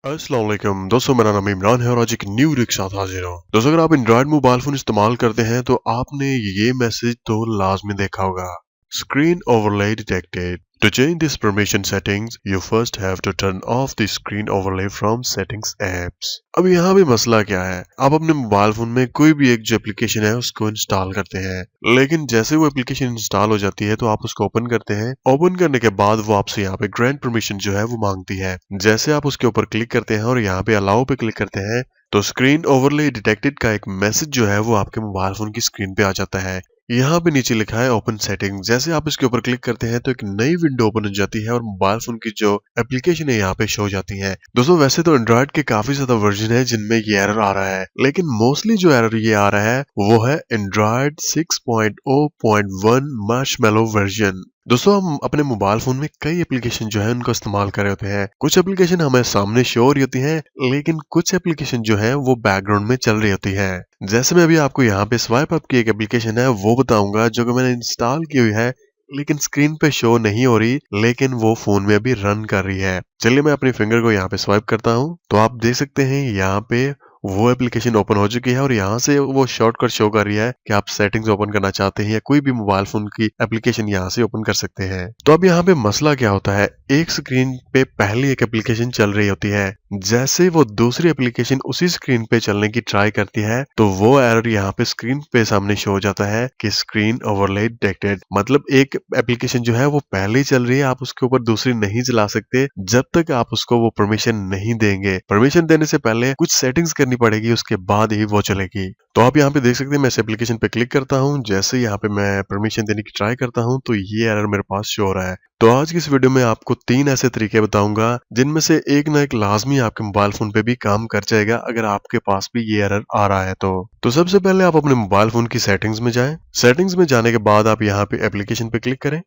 अस्सलाम वालेकुम दोस्तों, मेरा नाम इमरान है और आज एक न्यू वीडियो के साथ हाजिर हूँ। दोस्तों, अगर आप एंड्रॉयड मोबाइल फोन इस्तेमाल करते हैं तो आपने ये मैसेज तो लाजमी देखा होगा, screen overlay detected. To change this permission settings, you first have to turn off the screen overlay from settings apps। अब यहाँ पे मसला क्या है, आप अपने मोबाइल फोन में कोई भी एक जो एप्लीकेशन है उसको इंस्टॉल करते हैं, लेकिन जैसे वो एप्लीकेशन इंस्टॉल हो जाती है तो आप उसको ओपन करते हैं। ओपन करने के बाद वो आपसे यहाँ पे ग्रांट परमिशन जो है वो मांगती है। जैसे आप उसके ऊपर क्लिक करते हैं और यहाँ पे अलाउ पे क्लिक करते हैं तो स्क्रीन ओवरले डिटेक्टेड का एक मैसेज जो है वो आपके मोबाइल फोन की स्क्रीन पे आ जाता है। यहाँ पे नीचे लिखा है ओपन सेटिंग। जैसे आप इसके ऊपर क्लिक करते हैं तो एक नई विंडो ओपन हो जाती है और मोबाइल फोन की जो एप्लीकेशन है यहाँ पे शो हो जाती है। दोस्तों, वैसे तो एंड्रॉइड के काफी ज्यादा वर्जन है जिनमें ये एरर आ रहा है, लेकिन मोस्टली जो एरर ये आ रहा है वो है एंड्रॉइड 6.0.1 मार्शमैलो वर्जन। दोस्तों, हम अपने मोबाइल फोन में कई एप्लीकेशन जो है उनको इस्तेमाल कर रहे होते हैं। कुछ एप्लीकेशन हमें सामने शो हो रही होती हैं, लेकिन कुछ एप्लीकेशन जो है वो बैकग्राउंड में चल रही होती है। जैसे मैं अभी आपको यहाँ पे स्वाइप अप की एक एप्लीकेशन है वो बताऊंगा जो कि मैंने इंस्टॉल की हुई है, लेकिन स्क्रीन पे शो नहीं हो रही, लेकिन वो फोन में अभी रन कर रही है। चलिए मैं अपनी फिंगर को यहाँ पे स्वाइप करता हूँ तो आप देख सकते हैं यहाँ पे वो एप्लीकेशन ओपन हो चुकी है और यहाँ से वो शॉर्टकट शो कर रही है कि आप सेटिंग्स ओपन करना चाहते हैं या कोई भी मोबाइल फोन की एप्लीकेशन यहाँ से ओपन कर सकते हैं। तो अब यहाँ पे मसला क्या होता है, एक स्क्रीन पे पहली एक एप्लीकेशन चल रही होती है, जैसे वो दूसरी एप्लीकेशन उसी स्क्रीन पे चलने की ट्राई करती है तो वो एरर यहाँ पे स्क्रीन पे सामने शो हो जाता है कि स्क्रीन ओवरले डिटेक्टेड। मतलब एक एप्लीकेशन जो है वो पहले ही चल रही है, आप उसके ऊपर दूसरी नहीं चला सकते जब तक आप उसको वो परमिशन नहीं देंगे। परमिशन देने से पहले कुछ सेटिंग्स करनी पड़ेगी, उसके बाद ही वो चलेगी। तो आप यहाँ पे देख सकते हैं, मैं इस एप्लीकेशन पे क्लिक करता हूँ, जैसे यहाँ पे मैं परमिशन देने की ट्राई करता हूँ तो ये एरर मेरे पास शो हो रहा है। तो आज की इस वीडियो में आपको 3 ऐसे तरीके बताऊंगा जिनमें से एक ना एक लाजमी आपके मोबाइल फोन पे भी काम कर जाएगा अगर आपके पास भी ये एरर आ रहा है। तो सबसे पहले आप अपने मोबाइल फोन की सेटिंग्स में जाएं। सेटिंग्स में जाने के बाद आप यहाँ पे एप्लीकेशन पे क्लिक करें,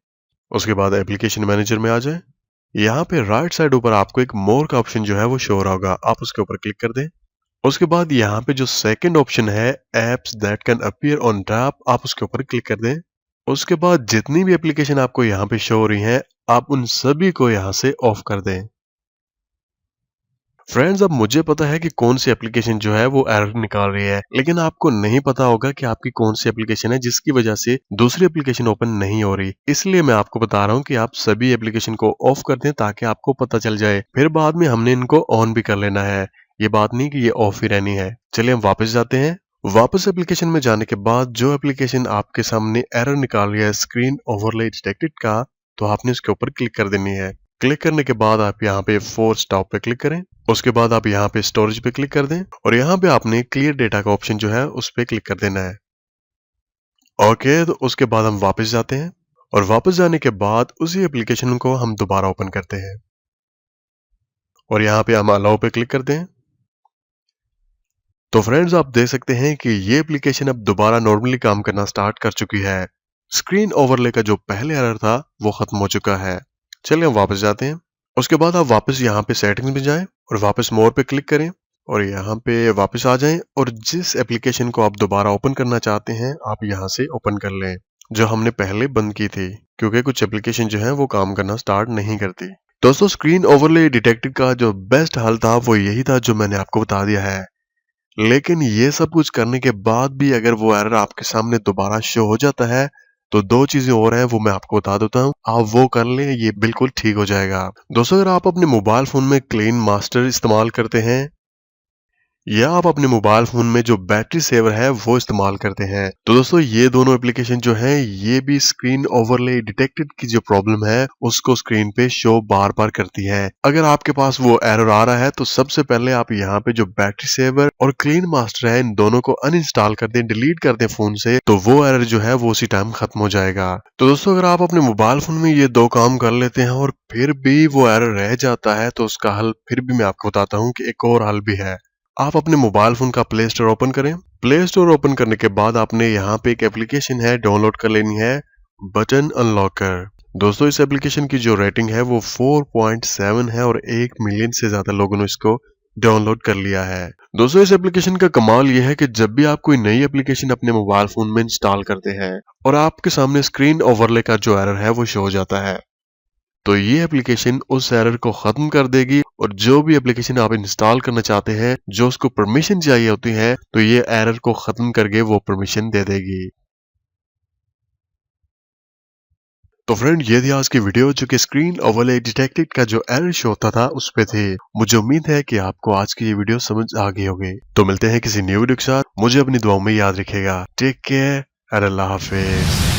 उसके बाद एप्लीकेशन मैनेजर में आ जाएं। यहाँ पे राइट साइड ऊपर आपको एक मोर का ऑप्शन जो है वो शो हो रहा होगा, आप उसके ऊपर क्लिक कर दें। उसके बाद यहाँ पे जो सेकंड ऑप्शन है apps that can appear on tap, आप उसके ऊपर क्लिक कर दें। उसके बाद जितनी भी एप्लीकेशन आपको यहाँ पे शो हो रही हैं आप उन सभी को यहाँ से ऑफ कर दें। फ्रेंड्स, अब मुझे पता है कि कौन सी एप्लीकेशन जो है वो एरर निकाल रही है, लेकिन आपको नहीं पता होगा कि आपकी कौन सी एप्लीकेशन है जिसकी वजह से दूसरी एप्लीकेशन ओपन नहीं हो रही। इसलिए मैं आपको बता रहा हूँ कि आप सभी एप्लीकेशन को ऑफ कर दें ताकि आपको पता चल जाए, फिर बाद में हमने इनको ऑन भी कर लेना है। ये बात नहीं कि ये ऑफ ही रहनी है। चलिए हम वापस जाते हैं। वापस एप्लीकेशन में जाने के बाद जो एप्लीकेशन आपके सामने एरर निकाल रही है स्क्रीन ओवरले डिटेक्टेड का, तो आपने उसके ऊपर क्लिक कर देनी है। क्लिक करने के बाद आप यहाँ पे फोर्स स्टॉप पे क्लिक करें। उसके बाद आप यहाँ पे स्टोरेज पे क्लिक कर दें और यहाँ पे आपने क्लियर डेटा का ऑप्शन जो है उस पे क्लिक कर देना है। ओके, तो उसके बाद हम वापस जाते हैं और वापस जाने के बाद उसी एप्लीकेशन को हम दोबारा ओपन करते हैं और यहाँ पे हम अलाउ पे क्लिक करते हैं। तो फ्रेंड्स, आप देख सकते हैं कि ये एप्लीकेशन अब दोबारा नॉर्मली काम करना स्टार्ट कर चुकी है। स्क्रीन ओवरले का जो पहले एरर था वो खत्म हो चुका है। चलिए हम वापस जाते हैं। उसके बाद आप वापस यहाँ पे सेटिंग्स में जाएं और वापस मोर पे क्लिक करें और यहाँ पे वापस आ जाएं और जिस एप्लीकेशन को आप दोबारा ओपन करना चाहते हैं आप यहाँ से ओपन कर लें, जो हमने पहले बंद की थी, क्योंकि कुछ एप्लीकेशन जो है वो काम करना स्टार्ट नहीं करती। दोस्तों, स्क्रीन ओवरले डिटेक्टेड का जो बेस्ट हल था वो यही था जो मैंने आपको बता दिया है, लेकिन ये सब कुछ करने के बाद भी अगर वो एरर आपके सामने दोबारा शो हो जाता है तो 2 चीजें और हैं, वो मैं आपको बता देता हूँ, आप वो कर लें, ये बिल्कुल ठीक हो जाएगा। दोस्तों, अगर आप अपने मोबाइल फोन में क्लीन मास्टर इस्तेमाल करते हैं या आप अपने मोबाइल फोन में जो बैटरी सेवर है वो इस्तेमाल करते हैं, तो दोस्तों ये दोनों एप्लीकेशन जो हैं ये भी स्क्रीन ओवरले डिटेक्टेड की जो प्रॉब्लम है उसको स्क्रीन पे शो बार बार करती है। अगर आपके पास वो एरर आ रहा है तो सबसे पहले आप यहाँ पे जो बैटरी सेवर और क्लीन मास्टर है इन दोनों को अनइंस्टॉल कर दें, डिलीट कर दें फोन से, तो वो एरर जो है वो उसी टाइम खत्म हो जाएगा। तो दोस्तों, अगर आप अपने मोबाइल फोन में ये 2 काम कर लेते हैं और फिर भी वो एरर रह जाता है तो उसका हल फिर भी मैं आपको बताता हूँ कि एक और हल भी है। आप अपने मोबाइल फोन का प्ले स्टोर ओपन करें। प्ले स्टोर ओपन करने के बाद आपने यहाँ पे एक एप्लीकेशन है डाउनलोड कर लेनी है, बटन अनलॉकर। दोस्तों, इस एप्लीकेशन की जो रेटिंग है वो 4.7 है और 1 मिलियन से ज्यादा लोगों ने इसको डाउनलोड कर लिया है। दोस्तों, इस एप्लीकेशन का कमाल यह है कि जब भी आप कोई नई एप्लीकेशन अपने मोबाइल फोन में इंस्टॉल करते हैं और आपके सामने स्क्रीन ओवरले का जो एरर है वो शो हो जाता है, तो ये एप्लीकेशन उस एरर को खत्म कर देगी और जो भी एप्लीकेशन आप इंस्टॉल करना चाहते हैं, जो उसको परमिशन चाहिए होती है, तो ये एरर को खत्म करके वो परमिशन दे देगी। तो फ्रेंड, ये थी आज की वीडियो जो कि स्क्रीन ओवरले डिटेक्टेड का जो एरर शो होता था उस पे थे। मुझे उम्मीद है कि आपको आज की ये वीडियो समझ आ गई होगी। तो मिलते हैं किसी न्यू वीडियो के साथ। मुझे अपनी दुआओं में याद रखिएगा। टेक केयर एंड अल्लाह हाफिज।